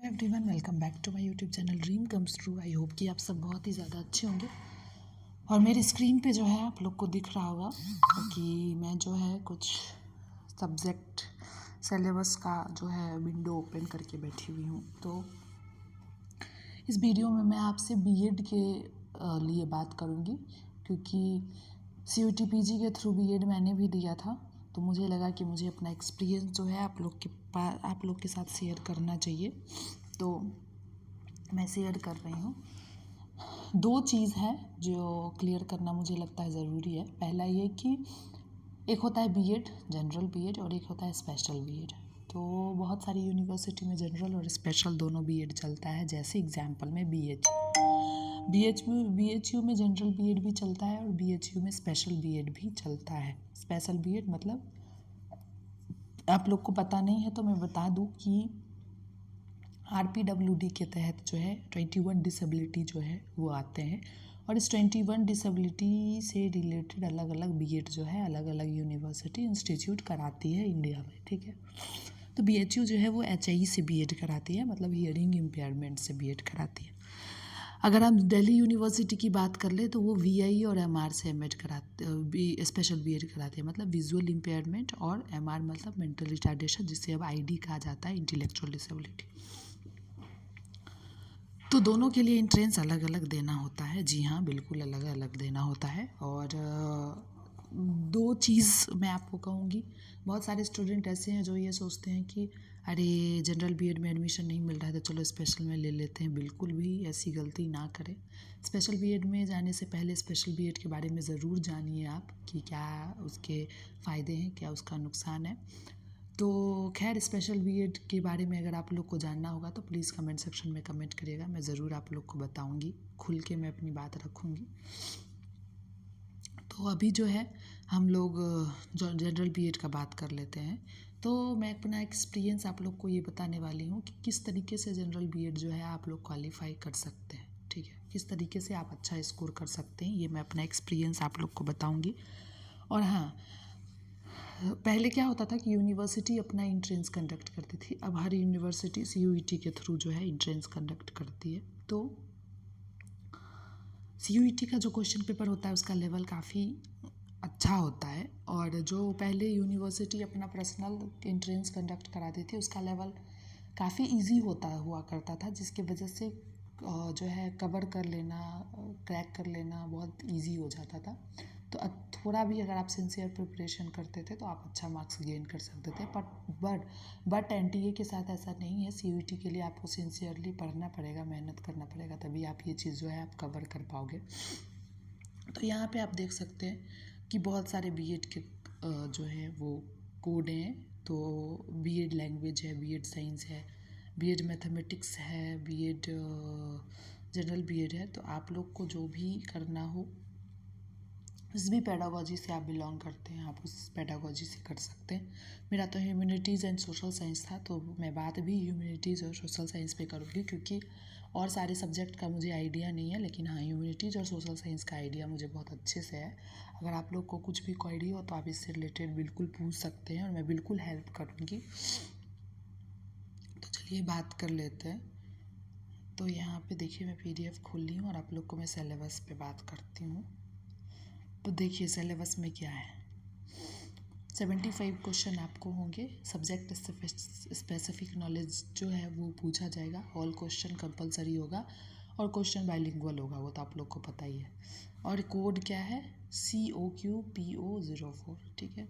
Everyone, welcome back to my YouTube channel Dream Comes True. I hope कि आप सब बहुत ही ज़्यादा अच्छे होंगे। और मेरी स्क्रीन पे जो है आप लोग को दिख रहा होगा कि मैं जो है कुछ सब्जेक्ट सिलेबस का जो है विंडो ओपन करके बैठी हुई हूँ। तो इस वीडियो में मैं आपसे बीएड के लिए बात करूँगी, क्योंकि CUET PG के थ्रू बीएड मैंने भी दिया था। तो मुझे लगा कि मुझे अपना एक्सपीरियंस जो है आप लोग के साथ शेयर करना चाहिए। तो मैं शेयर कर रही हूँ। दो चीज़ है जो क्लियर करना मुझे लगता है ज़रूरी है। पहला ये कि एक होता है बीएड, जनरल बीएड, और एक होता है स्पेशल बीएड। तो बहुत सारी यूनिवर्सिटी में जनरल और स्पेशल दोनों बीएड चलता है। जैसे एग्जांपल में BHU में जनरल बीएड भी चलता है और BHU में स्पेशल बीएड भी चलता है। स्पेशल बीएड मतलब आप लोग को पता नहीं है तो मैं बता दूं कि RPWD के तहत जो है 21 डिसेबिलिटी जो है वो आते हैं, और इस 21 डिसेबिलिटी से रिलेटेड अलग अलग बीएड जो है अलग अलग यूनिवर्सिटी इंस्टीट्यूट कराती है इंडिया में। ठीक है, तो BHU जो है वो HI से बीएड कराती है, मतलब हियरिंग इम्पेयरमेंट से बीएड कराती है। अगर हम दिल्ली यूनिवर्सिटी की बात कर ले तो वो VI और MR से एमएड कराते, स्पेशल बीएड कराती है, मतलब विजुअल इम्पेयरमेंट, और MR मतलब मेंटल रिटार्डेशन, जिसे अब ID कहा जाता है, इंटेलेक्चुअल डिसेबिलिटी। तो दोनों के लिए एंट्रेंस अलग अलग देना होता है। जी हाँ, बिल्कुल अलग अलग देना होता है। और दो चीज़ मैं आपको कहूँगी, बहुत सारे स्टूडेंट ऐसे हैं जो ये सोचते हैं कि अरे जनरल बीएड में एडमिशन नहीं मिल रहा है तो चलो स्पेशल में ले लेते हैं। बिल्कुल भी ऐसी गलती ना करें। स्पेशल बीएड में जाने से पहले स्पेशल बीएड के बारे में ज़रूर जानिए आप कि क्या उसके फ़ायदे हैं, क्या उसका नुकसान है। तो खैर, स्पेशल बीएड के बारे में अगर आप लोग को जानना होगा तो प्लीज़ कमेंट सेक्शन में कमेंट करिएगा, मैं ज़रूर आप लोग को बताऊंगी, खुल के मैं अपनी बात रखूंगी। तो अभी जो है हम लोग जो जनरल बीएड का बात कर लेते हैं। तो मैं अपना एक्सपीरियंस आप लोग को ये बताने वाली हूँ कि किस तरीके से जनरल बीएड जो है आप लोग क्वालिफाई कर सकते हैं। ठीक है, किस तरीके से आप अच्छा स्कोर कर सकते हैं, ये मैं अपना एक्सपीरियंस आप लोग को बताऊँगी। और हाँ, पहले क्या होता था कि यूनिवर्सिटी अपना इंट्रेंस कंडक्ट करती थी, अब हर यूनिवर्सिटी CUET के थ्रू जो है इंट्रेंस कंडक्ट करती है। तो CUET का जो क्वेश्चन पेपर होता है उसका लेवल काफ़ी अच्छा होता है, और जो पहले यूनिवर्सिटी अपना पर्सनल इंट्रेंस कंडक्ट कराती थी उसका लेवल काफ़ी इजी हुआ करता था, जिसकी वजह से जो है कवर कर लेना, क्रैक कर लेना बहुत इजी हो जाता था। तो थोड़ा भी अगर आप सिंसियर प्रिपरेशन करते थे तो आप अच्छा मार्क्स गेन कर सकते थे। बट NTA के साथ ऐसा नहीं है। CUET के लिए आपको सिंसियरली पढ़ना पड़ेगा, मेहनत करना पड़ेगा, तभी आप ये चीज़ जो है आप कवर कर पाओगे। तो यहाँ पे आप देख सकते हैं कि बहुत सारे बीएड के जो है वो कोड हैं। तो बीएड लैंग्वेज है, बीएड साइंस है, बीएड मैथमेटिक्स है, बीएड जनरल बीएड है। तो आप लोग को जो भी करना हो, जिस भी पेडागोजी से आप बिलोंग करते हैं आप उस पेडागोजी से कर सकते हैं। मेरा तो ह्यूमैनिटीज़ एंड सोशल साइंस था, तो मैं बात भी ह्यूमैनिटीज़ और सोशल साइंस पे करूँगी, क्योंकि और सारे सब्जेक्ट का मुझे आइडिया नहीं है, लेकिन हाँ, ह्यूमैनिटीज़ और सोशल साइंस का आइडिया मुझे बहुत अच्छे से है। अगर आप लोग को कुछ भी क्वेरी हो तो आप इससे रिलेटेड बिल्कुल पूछ सकते हैं और मैं बिल्कुल हेल्प करूँगी। तो चलिए बात कर लेते हैं। तो यहाँ पे देखिए, मैं PDF खोल ली हूँ और आप लोग को मैं सिलेबस पे बात करती हूँ। तो देखिए सिलेबस में क्या है। 75 क्वेश्चन आपको होंगे। सब्जेक्ट स्पेसिफिक नॉलेज जो है वो पूछा जाएगा। ऑल क्वेश्चन कंपलसरी होगा और क्वेश्चन बाइलिंगुअल होगा, वो तो आप लोग को पता ही है। और कोड क्या है, COQPO04। ठीक है,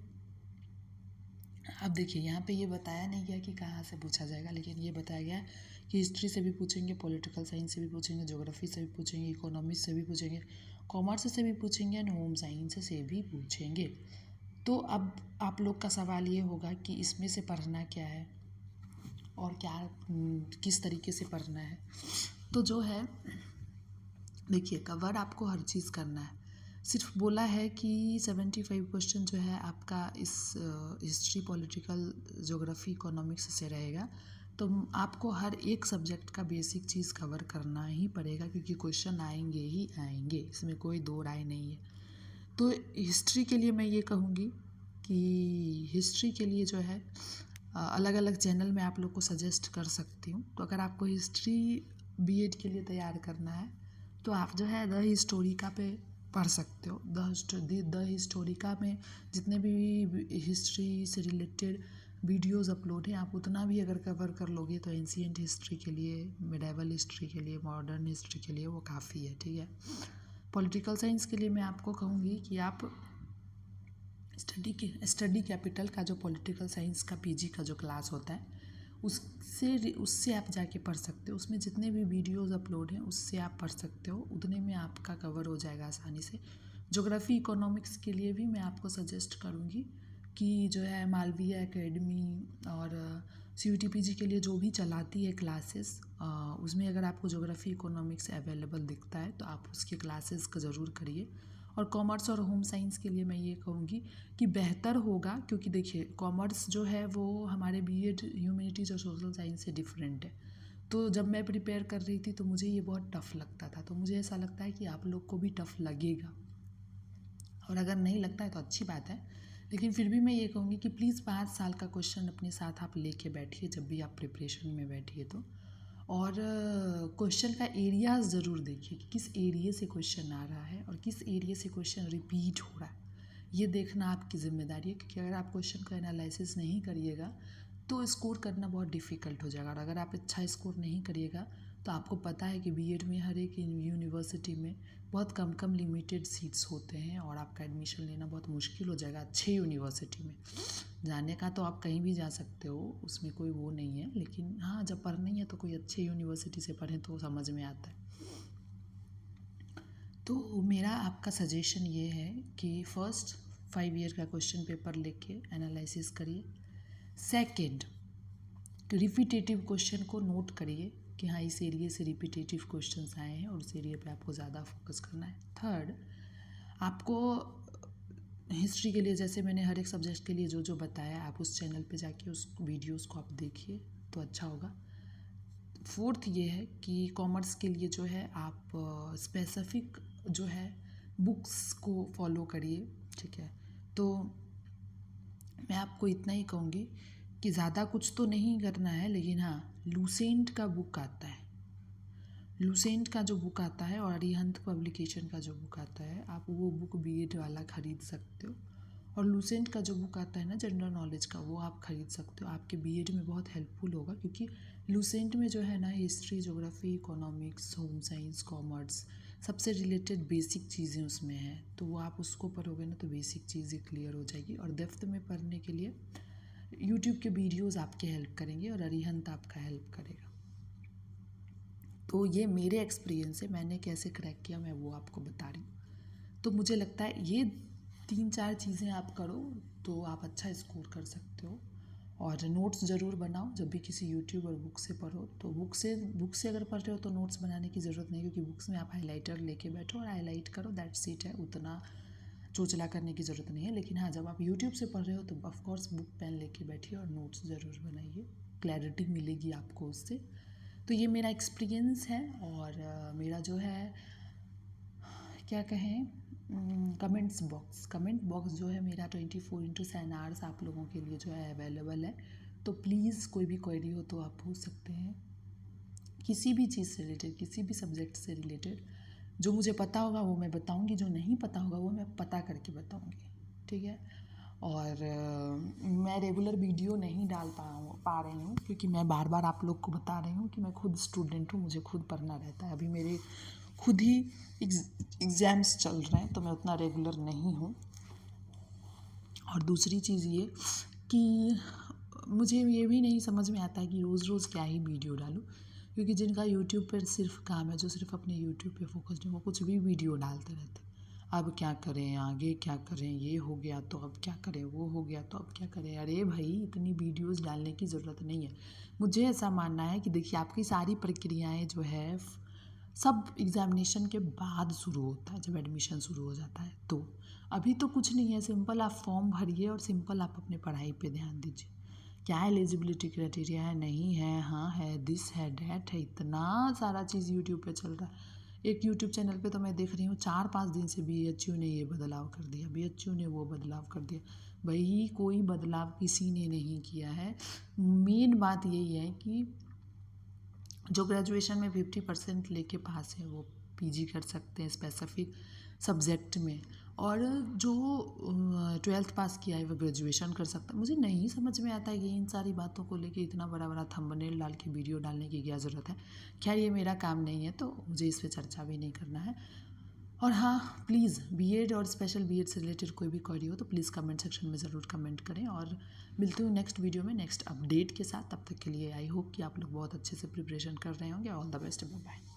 अब देखिए यहाँ पे ये बताया नहीं गया कि कहाँ से पूछा जाएगा, लेकिन ये बताया गया है कि हिस्ट्री से भी पूछेंगे, पॉलिटिकल साइंस से भी पूछेंगे, ज्योग्राफी से भी पूछेंगे, इकोनॉमिक्स से भी पूछेंगे, कॉमर्स से भी पूछेंगे एंड होम साइंस से भी पूछेंगे। तो अब आप लोग का सवाल ये होगा कि इसमें से पढ़ना क्या है और क्या किस तरीके से पढ़ना है। तो जो है देखिए, कवर आपको हर चीज़ करना है। सिर्फ बोला है कि 75 क्वेश्चन जो है आपका इस हिस्ट्री, पॉलिटिकल, ज्योग्राफी, इकोनॉमिक्स से रहेगा। तो आपको हर एक सब्जेक्ट का बेसिक चीज़ कवर करना ही पड़ेगा, क्योंकि क्वेश्चन आएंगे ही आएंगे, इसमें कोई दो राय नहीं है। तो हिस्ट्री के लिए मैं ये कहूँगी कि हिस्ट्री के लिए जो है अलग अलग चैनल में आप लोग को सजेस्ट कर सकती हूँ। तो अगर आपको हिस्ट्री बीएड के लिए तैयार करना है तो आप जो है द हिस्टोरिका पे पढ़ सकते हो। द हिस्टोरिका में जितने भी हिस्ट्री से रिलेटेड वीडियोस अपलोड हैं, आप उतना भी अगर कवर कर लोगे तो एंशिएंट हिस्ट्री के लिए, मिडाइवल हिस्ट्री के लिए, मॉडर्न हिस्ट्री के लिए वो काफ़ी है। ठीक है। पॉलिटिकल साइंस के लिए मैं आपको कहूँगी कि आप स्टडी कैपिटल का जो पॉलिटिकल साइंस का पीजी का जो क्लास होता है उससे आप जाके पढ़ सकते हो। उसमें जितने भी वीडियोस अपलोड हैं उससे आप पढ़ सकते हो, उतने में आपका कवर हो जाएगा आसानी से। ज्योग्राफी इकोनॉमिक्स के लिए भी मैं आपको सजेस्ट करूँगी कि जो है मालवीय एकेडमी और CUET-PG के लिए जो भी चलाती है क्लासेस, उसमें अगर आपको ज्योग्राफी इकोनॉमिक्स अवेलेबल दिखता है तो आप उसके क्लासेस का ज़रूर करिए। और कॉमर्स और होम साइंस के लिए मैं ये कहूँगी कि बेहतर होगा, क्योंकि देखिए कॉमर्स जो है वो हमारे बीएड ह्यूमैनिटीज़ और सोशल साइंस से डिफरेंट है। तो जब मैं प्रिपेयर कर रही थी तो मुझे ये बहुत टफ़ लगता था, तो मुझे ऐसा लगता है कि आप लोग को भी टफ़ लगेगा, और अगर नहीं लगता है तो अच्छी बात है। लेकिन फिर भी मैं ये कहूँगी कि प्लीज़ 5 साल का क्वेश्चन अपने साथ आप लेके बैठिए जब भी आप प्रिपरेशन में बैठिए तो। और क्वेश्चन का एरियाज़ ज़रूर देखिए कि किस एरिया से क्वेश्चन आ रहा है और किस एरिया से क्वेश्चन रिपीट हो रहा है। ये देखना आपकी ज़िम्मेदारी है, क्योंकि अगर आप क्वेश्चन का एनालिसिस नहीं करिएगा तो स्कोर करना बहुत डिफ़िकल्ट हो जाएगा। और अगर आप अच्छा स्कोर नहीं करिएगा तो आपको पता है कि बीएड में हर एक यूनिवर्सिटी में बहुत कम कम लिमिटेड सीट्स होते हैं और आपका एडमिशन लेना बहुत मुश्किल हो जाएगा अच्छे यूनिवर्सिटी में। जाने का तो आप कहीं भी जा सकते हो, उसमें कोई वो नहीं है, लेकिन हाँ जब पढ़नी है तो कोई अच्छे यूनिवर्सिटी से पढ़ें तो समझ में आता है। तो मेरा आपका सजेशन ये है कि फर्स्ट 5 ईयर का क्वेश्चन पेपर लेके एनालिसिस करिए। सेकंड, रिपीटेटिव क्वेश्चन को नोट करिए कि हाँ इस एरिया से रिपीटेटिव क्वेश्चंस आए हैं और उस एरिया पे आपको ज़्यादा फोकस करना है। थर्ड, आपको हिस्ट्री के लिए जैसे मैंने हर एक सब्जेक्ट के लिए जो जो बताया, आप उस चैनल पे जाके उस वीडियोस को आप देखिए तो अच्छा होगा। फोर्थ ये है कि कॉमर्स के लिए जो है आप स्पेसिफिक जो है बुक्स को फॉलो करिए। ठीक है। तो मैं आपको इतना ही कहूँगी कि ज़्यादा कुछ तो नहीं करना है, लेकिन हाँ लूसेंट का बुक आता है, लूसेंट का जो बुक आता है और अरिहंत पब्लिकेशन का जो बुक आता है, आप वो बुक बीएड वाला ख़रीद सकते हो। और लूसेंट का जो बुक आता है ना जनरल नॉलेज का, वो आप ख़रीद सकते हो, आपके बीएड में बहुत हेल्पफुल होगा। क्योंकि लूसेंट में जो है ना history, geography, economics, home science, commerce सबसे रिलेटेड बेसिक चीज़ें उसमें हैं। तो वो आप उसको पढ़ोगे ना तो बेसिक चीज़ें क्लियर हो जाएगी। और डेप्थ में पढ़ने के लिए यूट्यूब के वीडियोज़ आपके हेल्प करेंगे और अरिहंत आपका हेल्प करेगा। तो ये मेरे एक्सपीरियंस से मैंने कैसे क्रैक किया मैं वो आपको बता रही हूँ। तो मुझे लगता है ये 3-4 चीज़ें आप करो तो आप अच्छा स्कोर कर सकते हो। और नोट्स ज़रूर बनाओ जब भी किसी यूट्यूब और बुक से पढ़ो। तो बुक से अगर पढ़ रहे हो तो नोट्स बनाने की ज़रूरत नहीं, क्योंकि बुक्स में आप हाईलाइटर लेके बैठो और हाईलाइट करो, दैट्स इट है, उतना चोचला करने की ज़रूरत नहीं है। लेकिन हाँ जब आप यूट्यूब से पढ़ रहे हो तो ऑफकोर्स बुक पेन लेके बैठिए और नोट्स ज़रूर बनाइए, क्लैरिटी मिलेगी आपको उससे। तो ये मेरा एक्सपीरियंस है। और मेरा जो है क्या कहें, कमेंट बॉक्स जो है मेरा 24/7 आवर्स आप लोगों के लिए जो है अवेलेबल है। तो प्लीज़ कोई भी क्वेरी हो तो आप पूछ सकते हैं, किसी भी चीज़ से रिलेटेड, किसी भी सब्जेक्ट से रिलेटेड। जो मुझे पता होगा वो मैं बताऊंगी, जो नहीं पता होगा वो मैं पता करके बताऊंगी। ठीक है। और मैं रेगुलर वीडियो नहीं डाल पा रही हूँ, क्योंकि मैं बार बार आप लोग को बता रही हूँ कि मैं खुद स्टूडेंट हूँ, मुझे खुद पढ़ना रहता है। अभी मेरे खुद ही एग्ज़ाम्स चल रहे हैं तो मैं उतना रेगुलर नहीं हूँ। और दूसरी चीज़ ये कि मुझे ये भी नहीं समझ में आता है कि रोज़ रोज़ क्या ही वीडियो डालूँ, क्योंकि जिनका यूट्यूब पर सिर्फ काम है, जो सिर्फ अपने यूट्यूब पे फोकस्ड है, वो कुछ भी वीडियो डालते रहते हैं। अब क्या करें, आगे क्या करें, ये हो गया तो अब क्या करें, वो हो गया तो अब क्या करें। अरे भाई इतनी वीडियोस डालने की ज़रूरत नहीं है। मुझे ऐसा मानना है कि देखिए आपकी सारी प्रक्रियाएं जो है सब एग्ज़ामिनेशन के बाद शुरू होता है, जब एडमिशन शुरू हो जाता है। तो अभी तो कुछ नहीं है, सिंपल आप फॉर्म भरिए और सिंपल आप अपने पढ़ाई पे ध्यान दीजिए। क्या एलिजिबिलिटी क्राइटेरिया है, नहीं है, हाँ है, दिस है, डैट है, इतना सारा चीज़ यूट्यूब पे चल रहा है। एक यूट्यूब चैनल पे तो मैं देख रही हूँ 4-5 दिन से BHU ने ये बदलाव कर दिया, BHU ने वो बदलाव कर दिया। वही कोई बदलाव किसी ने नहीं किया है। मेन बात यही है कि जो ग्रेजुएशन में 50% लेके पास है वो पीजी कर सकते हैं स्पेसिफिक सब्जेक्ट में, और जो 12th पास किया है वो ग्रेजुएशन कर सकता है। मुझे नहीं समझ में आता है कि इन सारी बातों को लेके इतना बड़ा बड़ा थंबनेल डाल के वीडियो डालने की क्या ज़रूरत है। खैर ये मेरा काम नहीं है तो मुझे इस पर चर्चा भी नहीं करना है। और हाँ, प्लीज़ बीएड और स्पेशल बीएड से रिलेटेड कोई भी क्वेरी हो तो प्लीज़ कमेंट सेक्शन में ज़रूर कमेंट करें, और मिलती हूँ नेक्स्ट वीडियो में नेक्स्ट अपडेट के साथ। तब तक के लिए आई होप कि आप लोग बहुत अच्छे से प्रिपरेशन कर रहे होंगे। All the best, bye bye.